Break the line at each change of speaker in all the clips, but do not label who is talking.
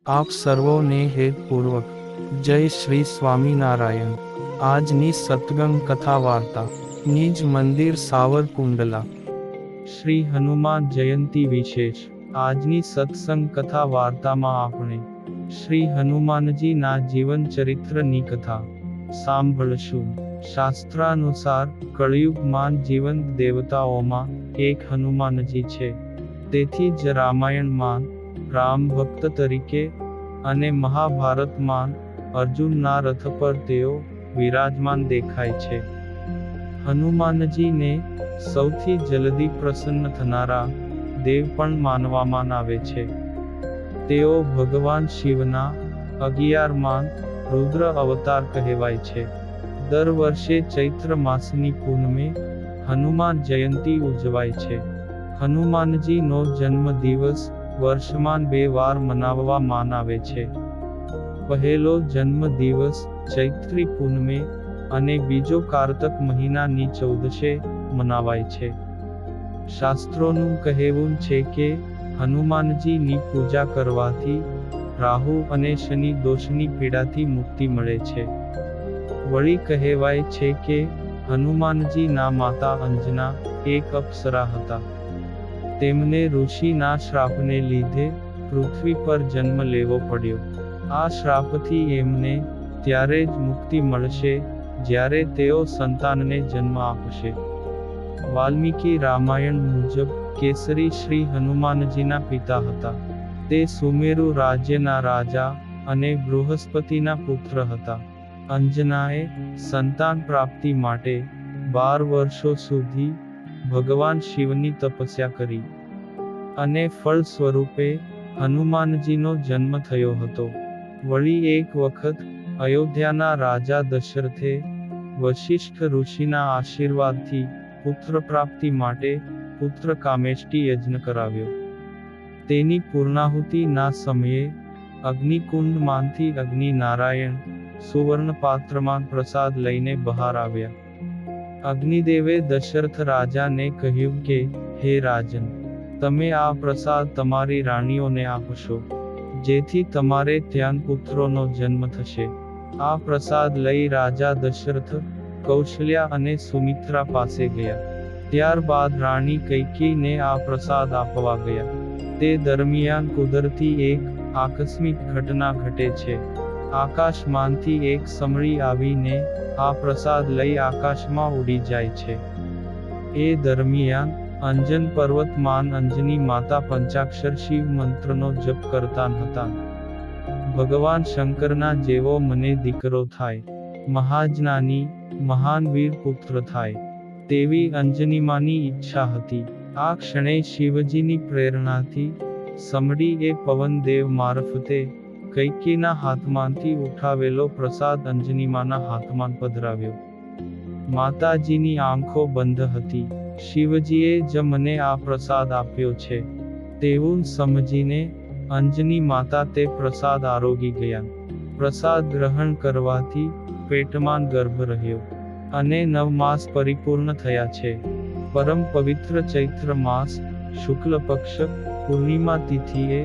આપ સર્વોને હેતપૂર્વક જય શ્રી સ્વામિનારાયણ। આજની સત્સંગ કથા વાર્તા નિજ મંદિર સાવરકુંડલા શ્રી હનુમાન જયંતી વિશેષ। આજની સત્સંગ કથા વાર્તામાં આપણે શ્રી હનુમાનજીના જીવન ચરિત્રની કથા સાંભળશું। શાસ્ત્રાનુસાર કળિયુગમાં જીવંત દેવતાઓમાં એક હનુમાનજી છે। તેથી જ રામાયણમાં રામ ભક્ત તરીકે અને મહાભારતમાં અર્જુનના રથ પર તેઓ વિરાજમાન દેખાય છે। હનુમાનજીને સૌથી જલ્દી પ્રસન્ન થનારા દેવ પણ માનવામાં આવે છે। તેઓ ભગવાન શિવના 11માં રુદ્ર અવતાર કહેવાય છે। દર વર્ષે ચૈત્ર માસની પૂનમે હનુમાન જયંતી ઉજવાય છે। હનુમાનજીનો જન્મ દિવસ વર્ષમાં 2 વાર મનાવવામાં આવે છે। પહેલો જન્મ દિવસ ચૈત્રી પૂનમે અને બીજો કારતક મહિનાની 14સે મનાવાય છે। શાસ્ત્રોનું કહેવું છે કે હનુમાનજીની પૂજા કરવાથી રાહુ અને શનિ દોષની પીડાથી મુક્તિ મળે છે। વળી કહેવાય છે કે હનુમાનજીના માતા અંજના એક અપ્સરા હતા। તેમને ઋષિના શ્રાપને લીધે પૃથ્વી પર જન્મ લેવો પડ્યો। આ શ્રાપથી એમને ત્યારે જ મુક્તિ મળશે જ્યારે તેઓ સંતાનને જન્મ આપશે। વાલ્મીકી રામાયણ મુજબ કેસરી શ્રી હનુમાનજીના પિતા હતા। તે સુમેરુ રાજ્યના રાજા અને બૃહસ્પતિના પુત્ર હતા। અંજનાએ સંતાન પ્રાપ્તિ માટે 12 વર્ષો સુધી ભગવાન શિવની તપસ્યા કરી અને ફળ સ્વરૂપે હનુમાનજીનો જન્મ થયો હતો। વળી એક વખત અયોધ્યાના રાજા દશરથે વશિષ્ઠ ઋષિના આશીર્વાદથી પુત્ર પ્રાપ્તિ માટે પુત્ર કામેષ્ટી યજ્ઞ કરાવ્યો। તેની પૂર્ણાહુતિના સમયે અગ્નિકુંડમાંથી અગ્નિ નારાયણ સુવર્ણ પાત્રમાં પ્રસાદ લઈને બહાર આવ્યા। અગ્નિદેવે દશરથ રાજાને કહ્યું કે, હે રાજન, તમે આ પ્રસાદ તમારી રાણીઓને આપશો, જેથી તમારે ત્યાં પુત્રોનો જન્મ થશે। આ પ્રસાદ લઈ રાજા દશરથ કૌશલ્યા અને સુમિત્રા પાસે ગયા। ત્યારબાદ રાણી કૈકેયીને આ પ્રસાદ આપવા ગયા। તે દરમિયાન કુદરતી એક આકસ્મિક ઘટના ઘટે છે। આકાશમાંથી એક સમળી આવીને આ પ્રસાદ લઈ આકાશમાં ઉડી જાય છે। એ દરમિયાન અંજન પર્વતમાન અંજની માતા પંચાક્ષર શિવ મંત્રનો જપ કરતા હતા। ભગવાન શંકરના જેવો મને દીકરો થાય, મહાજ્ઞાની મહાન વીર પુત્ર થાય, તેવી અંજનીમાની ઈચ્છા હતી। આ ક્ષણે શિવજીની પ્રેરણાથી સમડી એ પવનદેવ મારફતે કૈકેયીના હાથમાંથી ઉઠાવેલો પ્રસાદ અંજનીમાના હાથમાં પધરાવ્યો। માતાજીની આંખો બંધ હતી। શિવજીએ જ મને આ પ્રસાદ આપ્યો છે તેવું સમજીને અંજની માતા તે પ્રસાદ આરોગી ગયા। પ્રસાદ ગ્રહણ કરવાથી પેટમાં ગર્ભ રહ્યો અને 9 માસ પરિપૂર્ણ થયા છે। પરમ પવિત્ર ચૈત્ર માસ શુક્લ પક્ષ પૂર્ણિમા તિથિએ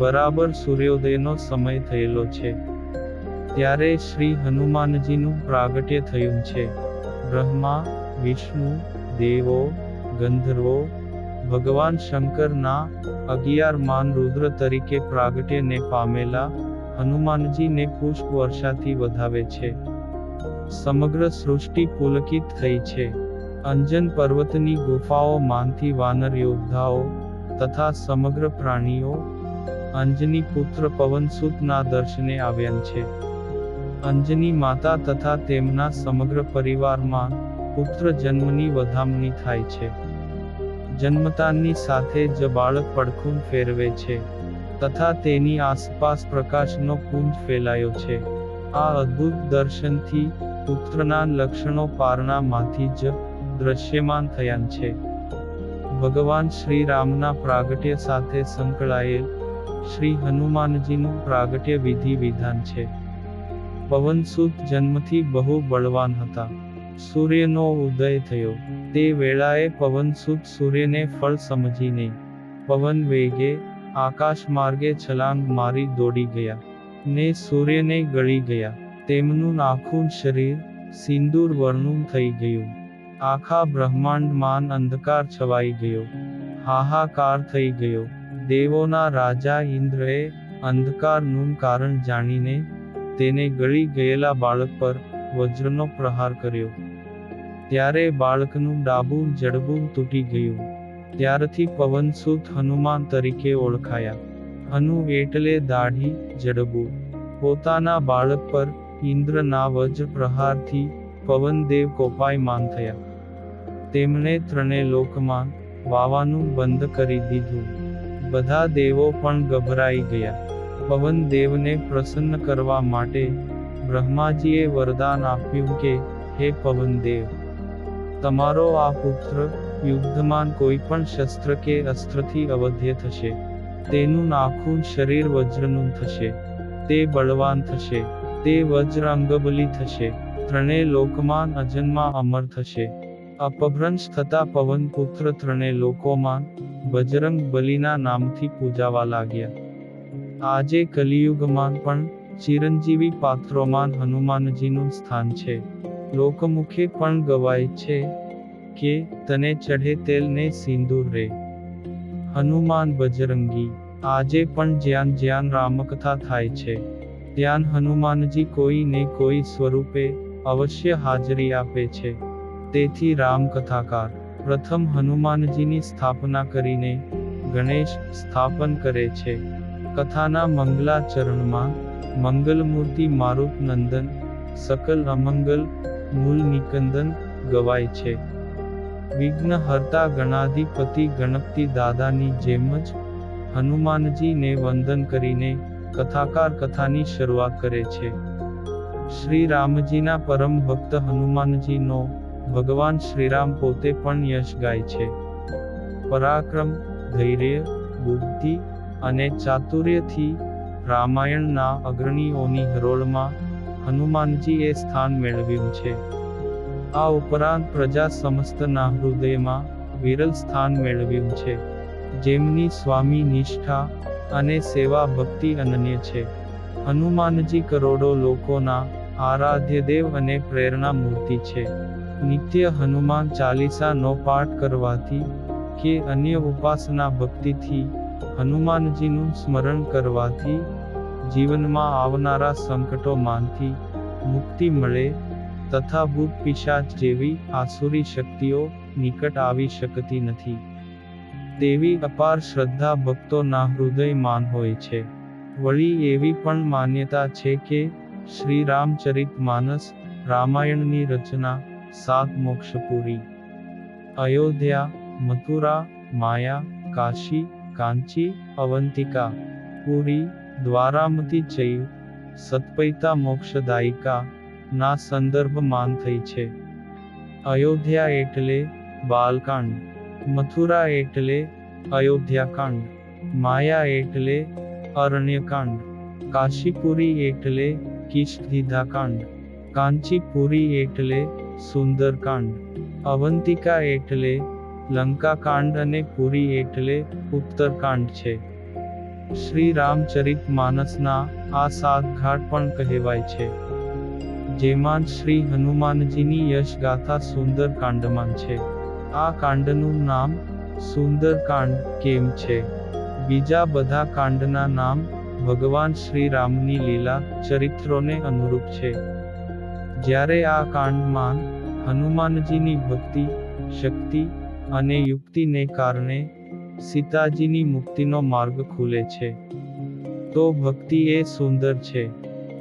બરાબર સૂર્યોદયનો સમય થયેલો છે। ત્યારે શ્રી હનુમાનજીનું પ્રાગટ્ય થયું છે। બ્રહ્મા, વિષ્ણુ, દેવો, ગંધર્વો, ભગવાન શંકરના 11માં રુદ્ર તરીકે પ્રાગટ્યને પામેલા હનુમાનજીને પુષ્પ વર્ષાથી વધાવે છે। સમગ્ર સૃષ્ટિ પુલકિત થઈ છે। અંજન પર્વતની ગુફાઓમાંથી વાનર યોદ્ધાઓ તથા સમગ્ર પ્રાણીઓ અંજની પુત્ર પવનસુતના દર્શને આવ્યા છે। અંજની માતા તથા તેમના સમગ્ર પરિવારમાં પુત્ર જન્મની વધામણી થાય છે। જન્મતાની સાથે જ બાળક પડખું ફેરવે છે તથા તેની આસપાસ પ્રકાશનો પુંજ ફેલાયો છે। આ અદ્ભુત દર્શનથી પુત્રના લક્ષણો પારણામાંથી જ દ્રશ્યમાન થયા છે। ભગવાન શ્રી રામના પ્રાગટ્ય સાથે સંકળાયેલ શ્રી હનુમાનજીનું પ્રાગટ્ય વિધિ વિધાન છે। પવનસુત જન્મથી બહુ બળવાન હતા। સૂર્યનો ઉદય થયો તે વેળાએ પવનસુત સૂર્યને ફળ સમજીને પવન વેગે આકાશ માર્ગે છલાંગ મારી દોડી ગયા, ને સૂર્યને ગળી ગયા. તેમનું આખું શરીર સિંદૂર વર્ણું થઈ ગયું. આખા બ્રહ્માંડમાં અંધકાર છવાઈ ગયો, હાહાકાર થઈ ગયો. દેવોના રાજા ઇન્દ્રએ અંધકારનું કારણ જાણીને તેને ગળી ગયેલા બાળક પર વજ્રનો પ્રહાર કર્યો. ત્યારે બાળકનું ડાબું જડબું તૂટી ગયું. ત્યારથી પવનસુત હનુમાન તરીકે ઓળખાયા. હનુ એટલે દાઢી, જડબું. પોતાના બાળક પર ઇન્દ્રના વજ્ર પ્રહારથી પવનદેવ કોપાયમાન થયા. તેમણે ત્રણે લોકમાં વાવાનું બંધ કરી દીધું. બધા દેવો પણ ગભરાઈ ગયા. પવનદેવને પ્રસન્ન કરવા માટે બ્રહ્માજીએ વરદાન આપ્યું કે, હે પવનદેવ, તમારો આ પુત્ર યુદ્ધમાં કોઈ પણ શસ્ત્ર કે અસ્ત્રથી અવધ્ય થશે. તેનું આખું શરીર વજ્રનું થશે. તે બળવાન થશે. તે વજ્ર અંગબલી થશે. ત્રણે લોકમાં અજન્મા અમર થશે. અપભ્રંશ થતા પવનપુત્ર ત્રણે લોકોમાં બજરંગ બલીના નામથી પૂજાવા લાગ્યા. આજે કલિયુગમાં પણ ચિરંજીવી પાત્રોમાં હનુમાનજીનું સ્થાન છે. લોકમુખે પણ ગવાય છે કે, તને ચઢે તેલને સિંદૂર રે, હનુમાન બજરંગી. આજે પણ જ્યાં જ્યાં રામકથા થાય છે, ત્યાં હનુમાનજી કોઈ ને કોઈ સ્વરૂપે અવશ્ય હાજરી આપે છે. તેથી રામકથાકાર પ્રથમ હનુમાનજીની સ્થાપના કરીને ગણેશ સ્થાપન કરે છે. કથાના મંગલાચરણમાં મંગલમૂર્તિ મારુત નંદન, સકલ અમંગલ મૂલ નિકંદન ગવાય છે. વિઘ્ન હર્તા ગણાધિપતિ ગણપતિ દાદાની જેમ જ હનુમાનજીને વંદન કરીને કથાકાર કથાની શરૂઆત કરે છે. શ્રી રામજીના પરમ ભક્ત હનુમાનજીનો ભગવાન શ્રીરામ પોતે પણ યશ ગાય છે. પરાક્રમ, ધૈર્ય, બુદ્ધિ અને ચાતુર્યથી રામાયણના અગ્રણીઓની હરોળમાં હનુમાનજીએ સ્થાન મેળવ્યું છે. આ ઉપરાંત પ્રજા સમસ્તના હૃદયમાં વિરલ સ્થાન મેળવ્યું છે, જેમની સ્વામી નિષ્ઠા અને સેવા ભક્તિ અનન્ય છે. હનુમાનજી કરોડો લોકોના આરાધ્ય દેવ અને પ્રેરણા મૂર્તિ છે. નિત્ય હનુમાન ચાલીસાનો પાઠ કરવાથી કે અન્ય ઉપાસના ભક્તિથી હનુમાનજીનું સ્મરણ કરવાથી જીવનમાં આવનારા સંકટોમાંથી મુક્તિ મળે તથા ભૂત પિશાચ જેવી આસુરી શક્તિઓ નિકટ આવી શકતી નથી. તેવી અપાર શ્રદ્ધા ભક્તોના હૃદયમાં હોય છે. વળી એવી પણ માન્યતા છે કે શ્રી રામચરિતમાનસ રામાયણની રચના 7 મોક્ષપુરી, અયોધ્યા, મથુરા, માયા, કાશી, કાંચી, અવંતિકા, પુરી, દ્વારામતી ચૈવ સતપૈતા મોક્ષદાયિકા ના સંદર્ભમાં થઈ છે. અયોધ્યા એટલે બાલકાંડ, મથુરા એટલે અયોધ્યાકાંડ, માયા એટલે અરણ્યકાંડ, કાશીપુરી એટલે કિષ્કિંધાકાંડ, કાંચીપુરી એટલે સુંદરકાંડ, અવંતિકા એટલે લંકાકાંડ અને પુરી એટલે ઉત્તરકાંડ છે. શ્રી રામચરિતમાનસના આ 7 ઘાટ પણ કહેવાય છે, જેમાં શ્રી હનુમાનજીની યશગાથા સુંદરકાંડમાં છે. આ કાંડનું નામ સુંદરકાંડ કેમ છે? બીજા બધા કાંડના નામ ભગવાન શ્રી રામની લીલા ચરિત્રોને અનુરૂપ છે. જ્યારે આ કાંડમાં હનુમાનજીની ભક્તિ, શક્તિ અને યુક્તિને કારણે સીતાજીની મુક્તિનો માર્ગ ખુલે છે, તો ભક્તિ એ સુંદર છે.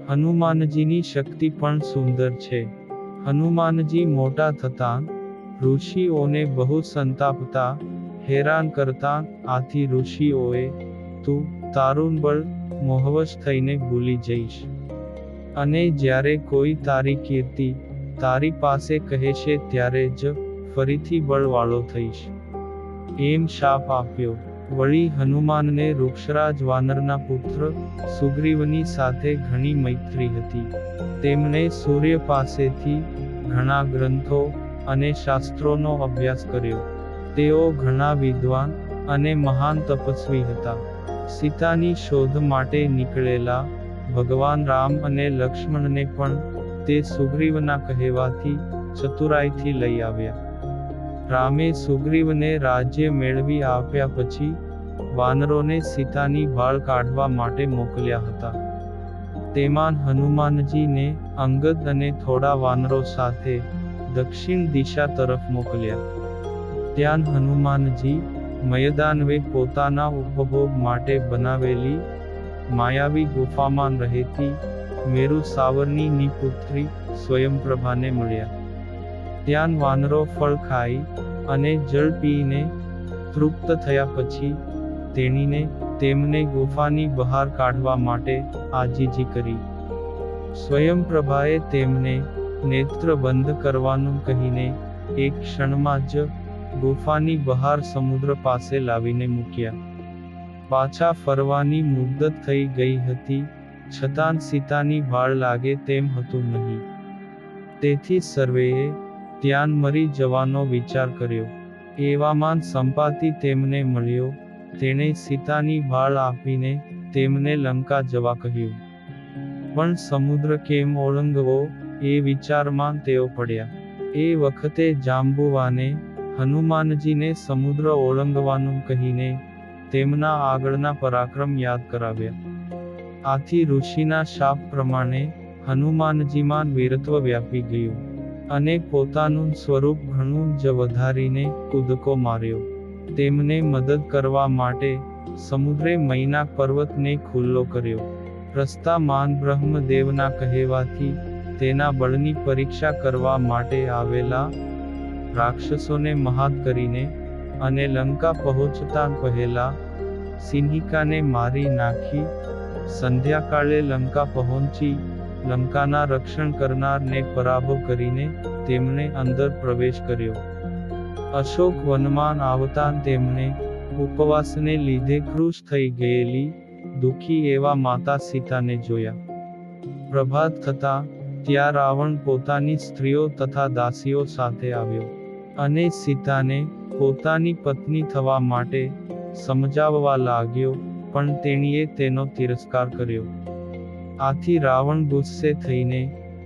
હનુમાનજીની શક્તિ પણ સુંદર છે. હનુમાનજી મોટા થતાં ઋષિઓને બહુ સંતાપતા, હેરાન કરતા. આથી ઋષિઓએ, તું તારું બળ મોહવશ થઈને ભૂલી જઈશ, અને જ્યારે કોઈ તારી કીર્તિ તારી પાસે કહેશે ત્યારે જ ફરીથી બળવાળો થઈશ, એમ શાપ આપ્યો. વળી હનુમાનને વૃક્ષરાજ વાનરના પુત્ર સુગ્રીવની સાથે ઘણી મૈત્રી હતી. તેમણે સૂર્ય પાસેથી ઘણા ગ્રંથો અને શાસ્ત્રોનો અભ્યાસ કર્યો. તેઓ ઘણા વિદ્વાન અને મહાન તપસ્વી હતા. સીતાની શોધ માટે નીકળેલા ભગવાન રામ અને લક્ષ્મણને પણ તે સુગ્રીવના કહેવાથી ચતુરાઈથી લઈ આવ્યા. રામે સુગ્રીવને રાજ્ય મેળવી આપ્યા પછી વાનરોને સીતાની ભાળ કાઢવા માટે મોકલ્યા હતા. તેમાં હનુમાનજીને અંગદ અને થોડા વાનરો સાથે દક્ષિણ દિશા તરફ મોકલ્યા. ત્યાં હનુમાનજી મયદાનવે પોતાના ઉપભોગ માટે બનાવેલી માયાવી ગુફામાં રહેતી મેરુ સાવરણીની પુત્રી સ્વયંપ્રભાને મળ્યા. ત્યાં વાનરો ફળ ખાઈ અને જળ પીને તૃપ્ત થયા પછી તેમને ગુફાની બહાર કાઢવા માટે આજીજી કરી. સ્વયંપ્રભાએ તેમને નેત્ર બંધ કરવાનું કહીને એક ક્ષણમાં જ ગુફાની બહાર સમુદ્ર પાસે લાવીને મૂક્યા. પાછા ફરવાની મુદ્દત થઈ ગઈ હતી, છતાં સીતાની ભાળ લાગે તેમ હતું નહીં. તેથી સર્વેએ ત્યાં મરી જવાનો વિચાર કર્યો. એવામાં સંપાતિ તેમને મળ્યો. તેણે સીતાની ભાળ આપીને તેમને લંકા જવા કહ્યું. પણ સમુદ્ર કેમ ઓળંગવો એ વિચારમાં તેઓ પડ્યા. એ વખતે જાંબુવાને હનુમાનજીને સમુદ્ર ઓળંગવાનું કહીને તેમના આગળના પરાક્રમ યાદ કરાવ્યા. આથી ઋષિના શાપ પ્રમાણે હનુમાનજીમાં વીરત્વ વ્યાપી ગયું અને પોતાનું સ્વરૂપ ઘણું જ વધારીને કૂદકો માર્યો. તેમને મદદ કરવા માટે સમુદ્રે મૈનાક પર્વતને ખુલ્લો કર્યો. રસ્તામાં બ્રહ્મદેવના કહેવાથી તેના બળની પરીક્ષા કરવા માટે આવેલા રાક્ષસોને મહાત કરીને અને લંકા પહોંચતા પહેલા સિંહિકાને મારી નાખી સંધ્યાકાળે લંકા પહોંચી લંકાના રક્ષણ કરનારને પરાભવ કરીને તેમણે અંદર પ્રવેશ કર્યો. અશોક વનમાં આવતા તેમણે ઉપવાસને લીધે કૃશ થઈ ગયેલી દુઃખી એવા માતા સીતાને જોયા. પ્રભાત થતા ત્યાં રાવણ પોતાની સ્ત્રીઓ તથા દાસીઓ સાથે આવ્યો અને સીતાને પોતાની પત્ની થવા માટે સમજાવવા લાગ્યો, પણ તેણીએ તેનો તિરસ્કાર કર્યો. આથી રાવણ ગુસ્સે થઈને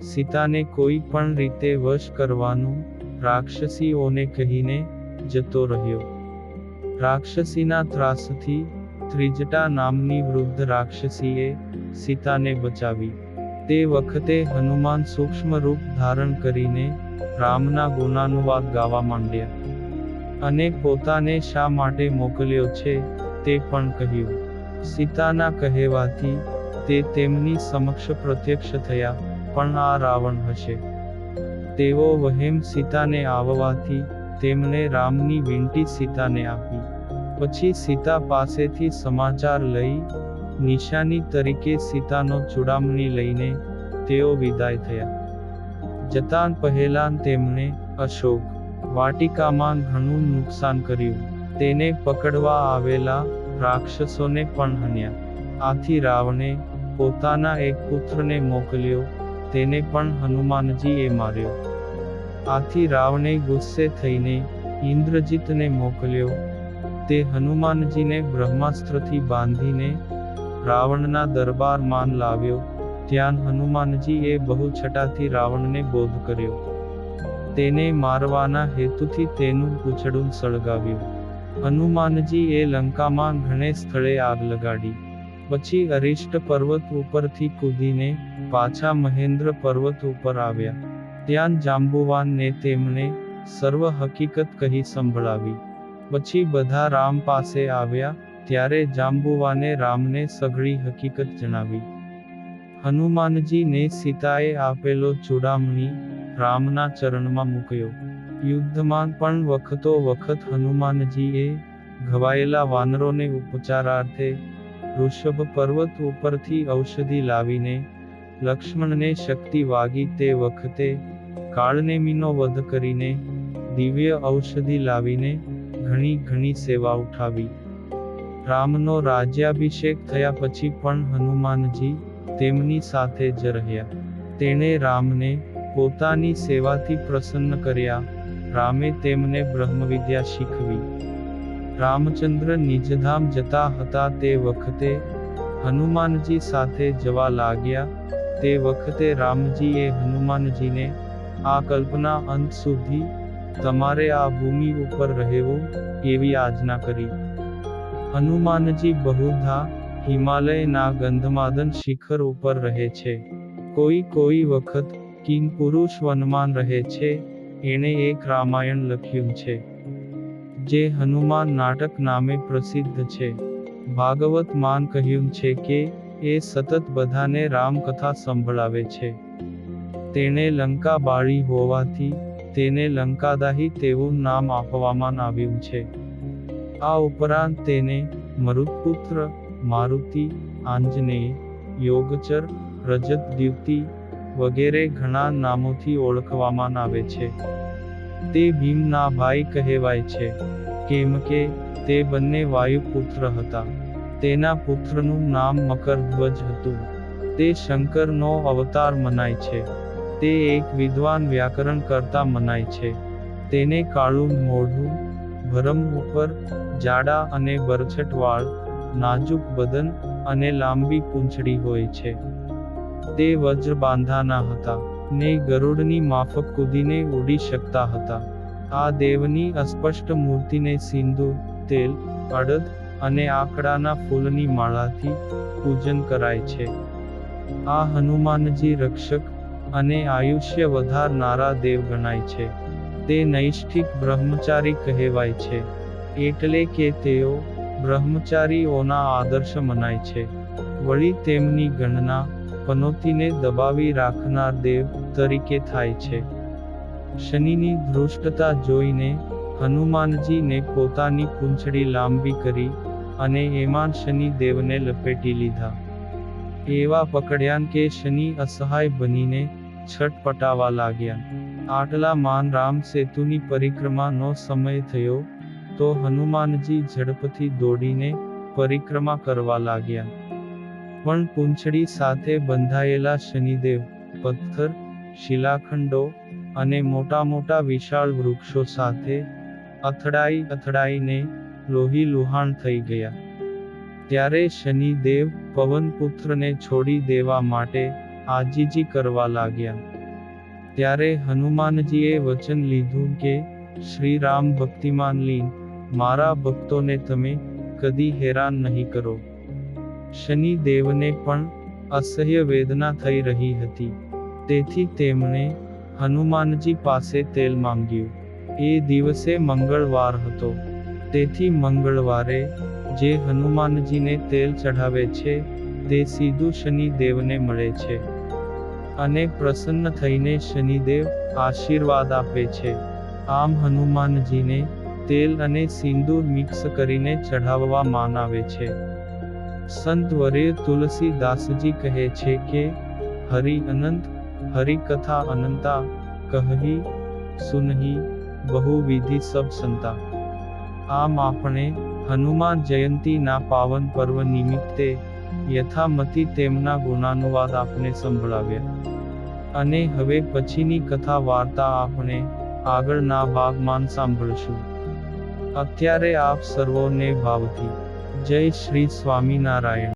સીતાને કોઈ પણ રીતે વશ કરવાનું રાક્ષસીઓને કહીને જતો રહ્યો. રાક્ષસીના ત્રાસથી ત્રિજટા નામની વૃદ્ધ રાક્ષસીએ સીતાને બચાવી. તે વખતે હનુમાન સૂક્ષ્મ રૂપ ધારણ કરીને રામના ગુણાનુવાદ ગાવા માંડ્યા અને પોતાને શા માટે મોકલ્યો છે તે પણ કહ્યું. સીતાના કહેવાથી તે તેમની સમક્ષ પ્રત્યક્ષ થયા, પણ આ રાવણ હશે. તેઓ વહેમ સીતાને આવવાથી તેમણે રામની વીંટી સીતાને આપી. પછી સીતા પાસેથી સમાચાર લઈ નિશાની તરીકે સીતાનો ચૂડામણી લઈને તેઓ વિદાય થયા. જતાં પહેલાં તેમણે અશોક વાટિકામાં ઘણું નુકસાન કર્યું. તેને પકડવા આવેલા રાક્ષસોને પણ હન્યા. આથી રાવણે પોતાના એક પુત્રને મોકલ્યો, તેને પણ હનુમાનજીએ માર્યો. આથી રાવણે ગુસ્સે થઈને ઇન્દ્રજીતને મોકલ્યો. તે હનુમાનજીને બ્રહ્માસ્ત્રથી બાંધીને રાવણના દરબારમાં લાવ્યો. ત્યાં હનુમાનજીએ બહુ છટાથી રાવણને બોધ કર્યો. તેને મારવાના હેતુથી તેનું પૂંછડું સળગાવ્યું. હનુમાનજીએ લંકામાં ઘણે સ્થળે આગ લગાડી. પછી અરિષ્ટ પર્વત ઉપરથી કૂદીને પાછા મહેન્દ્ર પર્વત ઉપર આવ્યા. ત્યાં જાંબુવાનને તેમણે સર્વ હકીકત કહી સંભળાવી. પછી બધા રામ પાસે આવ્યા. ત્યારે જાંબુવાને રામને સઘળી હકીકત જણાવી. હનુમાનજીને સીતાએ આપેલો ચૂડામણી રામના ચરણમાં મૂક્યો. યુદ્ધમાં પણ વખતો વખત હનુમાનજીએ ઘવાયેલા વાનરોને ઉપચારાર્થે ઋષભ પર્વત ઉપરથી ઔષધિ લાવીને લક્ષ્મણને શક્તિ વાગી તે વખતે કાળનેમીનો વધ કરીને દિવ્ય ઔષધિ લાવીને ઘણી સેવા ઉઠાવી. રામનો રાજ્યાભિષેક થયા પછી પણ હનુમાનજી તેમની સાથે જ રહ્યા. તેણે રામને પોતાની સેવાથી પ્રસન્ન કર્યા. રામે તેમને બ્રહ્મવિદ્યા શીખવી. રામચંદ્ર નિજધામ જતા હતા તે વખતે હનુમાનજી સાથે જવા લાગ્યા. તે વખતે રામજીએ હનુમાનજીને આ કલ્પના અંત સુધી તમારે આ ભૂમિ ઉપર રહેવું એવી આજ્ઞા કરી. હનુમાનજી બહુધા હિમાલયના ગંધમાદન શિખર ઉપર રહે છે. કોઈ વખત કિંગ પુરુષ વનમાં રહે છે. એણે એક રામાયણ લખ્યું છે જે હનુમાન નાટક નામે પ્રસિદ્ધ છે. ભાગવત માન કહ્યું છે કે એ સતત બધાને રામકથા સંભળાવે છે. તેણે લંકા બાળી હોવાથી તેને લંકાદાહી તેવું નામ આપવામાં આવ્યું છે. આ ઉપરાંત તેને મરુત્પુત્ર, મારુતિ, આંજનેય, યોગચર, રજતદ્યુતિ વગેરે ઘણા નામોથી ઓળખવામાં આવે છે. તે ભીમના ભાઈ કહેવાય છે કેમ કે તે બંને વાયુપુત્ર હતા. તેના પુત્રનું નામ મકરધ્વજ હતું. તે શંકરનો અવતાર મનાય છે. તે એક વિદ્વાન વ્યાકરણ કરતા મનાય છે. તેને કાળું મોઢું, ભરમ ઉપર, જાડા અને બરછટ વાળ, નાજુક બદન અને લાંબી પૂંછડી હોય છે. તે વજ્ર બાંધાના હતા ને ગરુડની માફક કૂદીને ઉડી શકતા હતા. આ દેવની અસ્પષ્ટ મૂર્તિને સિંદૂર, તેલ, અડદ અને આકડાના ફૂલની માળાથી પૂજન કરાય છે. આ હનુમાનજી રક્ષક અને આયુષ્ય વધારનારા દેવ ગણાય છે. તે નૈષ્ઠિક બ્રહ્મચારી કહેવાય છે એટલે કે તેઓ બ્રહ્મચારીઓના આદર્શ મનાય છે. વળી તેમની ગણના પનોતીને દબાવી રાખનાર દેવ તરીકે થાય છે. શનિની ધૃષ્ટતા જોઈને હનુમાનજીને પોતાની પૂંછડી લાંબી કરી અને એમાં શનિ દેવને લપેટી લીધા. એવા પકડ્યાન કે શનિ અસહાય બનીને છટપટાવા લાગ્યા. આટલામાં રામ સેતુની પરિક્રમાનો સમય થયો તો હનુમાનજી ઝડપથી દોડીને પરિક્રમા કરવા લાગ્યા. પણ પૂંછડી સાથે બંધાયેલા શનિદેવ પથ્થર, શિલાખંડો અને મોટા વિશાળ વૃક્ષો સાથે અથડાઈને લોહી લુહાણ થઈ ગયા. ત્યારે શનિદેવ પવનપુત્રને છોડી દેવા માટે આજીજી કરવા લાગ્યા. ત્યારે હનુમાનજીએ વચન લીધું કે શ્રી રામ ભક્તિમાન લીન, મારા ભક્તોને તમે કદી હેરાન નહીં કરો. શનિદેવને પણ અસહ્ય વેદના થઈ રહી હતી. તેથી તેમણે હનુમાનજી પાસે તેલ માંગ્યું. એ દિવસે મંગળવાર હતો. તેથી મંગળવારે જે હનુમાનજીને તેલ ચઢાવે છે તે સીધું શનિદેવને મળે છે અને પ્રસન્ન થઈને શનિદેવ આશીર્વાદ આપે છે. આમ હનુમાનજીને તેલ અને સિંદૂર મિક્સ કરીને ચઢાવવામાં આવે છે. સંત વર્ય તુલસીદાસજી કહે છે કે હરિ અનંત, હરિકથા અનંતા, કહી સુનહી બહુવિધિ સબ સંતા. આમ આપણે હનુમાન જયંતીના પાવન પર્વ નિમિત્તે યથામતિ તેમના ગુણાનુવાદ આપને સંભળાવ્યા. અને હવે પછીની કથા વાર્તા આપણે આગળના ભાગમાં સાંભળશું. અત્યારે આપ સર્વોને ભાવથી જય શ્રી સ્વામિનારાયણ.